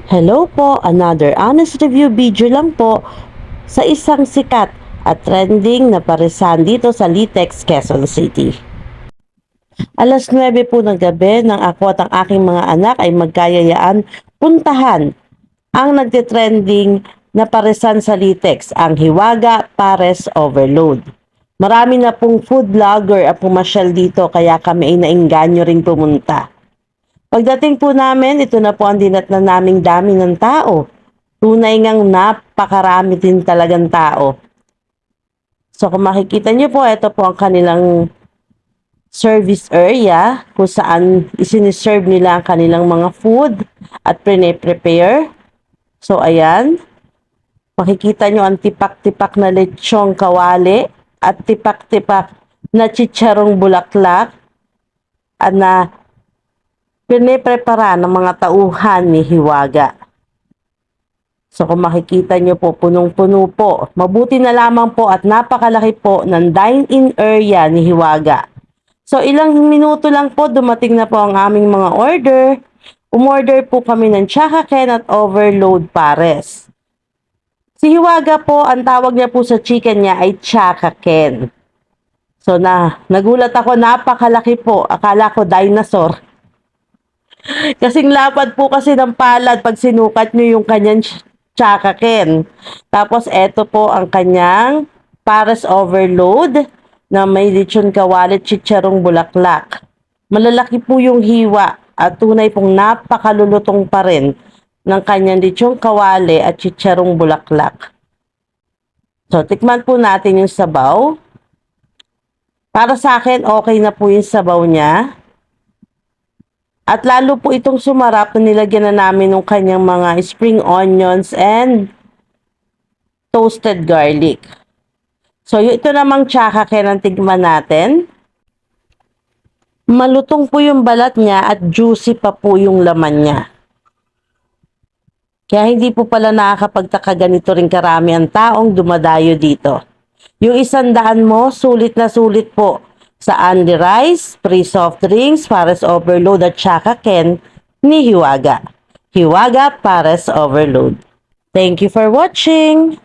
Hello po, another honest review video lang po sa isang sikat at trending na parisan dito sa Litex, Quezon City. Alas 9 po ng gabi nang ako at ang aking mga anak ay magkayayaan puntahan ang nagtitrending na parisan sa Litex, ang Hiwaga Pares Overload. Marami na pong food vlogger ang pumasyal dito kaya kami ay nainganyo ring pumunta. Pagdating po namin, ito na po ang dinatnan naming dami ng tao. Tunay ngang napakarami din talagang tao. So kung makikita niyo po, ito po ang kanilang service area kung saan isiniserve nila ang kanilang mga food at pre-prepare. So ayan, makikita nyo ang tipak-tipak na lechong kawali at tipak-tipak na chicharong bulaklak at na piniprepara ng mga tauhan ni Hiwaga. So kung makikita nyo po, punong-puno po. Mabuti na lamang po at napakalaki po ng dine-in area ni Hiwaga. So ilang minuto lang po, dumating na po ang aming mga order. Umorder po kami ng Chaka Ken at Overload Pares. Si Hiwaga po, ang tawag niya po sa chicken niya ay Chaka Ken. So nagulat ako, napakalaki po. Akala ko dinosaur. Kasing lapad po kasi ng palad pag sinukat nyo yung kanyang Chaka Ken. Tapos eto po ang kanyang Pares Overload na may lechon kawali, chicharong bulaklak. Malalaki po yung hiwa at tunay pong napakalulutong pa rin ng kanyang lechon kawali at chicharong bulaklak. So tikman po natin yung sabaw. Para sa akin okay na po yung sabaw niya. At lalo po itong sumarap na nilagyan na namin ng kanyang mga spring onions and toasted garlic. So, ito namang Chaka Ken ang tigman natin. Malutong po yung balat niya at juicy pa po yung laman niya. Kaya hindi po pala nakakapagtaka ganito rin karami ang taong dumadayo dito. Yung 100 mo, sulit na sulit po sa Andy Rice, free soft drinks, Pares Overload at Chaka Ken ni Hiwaga. Hiwaga Pares Overload. Thank you for watching!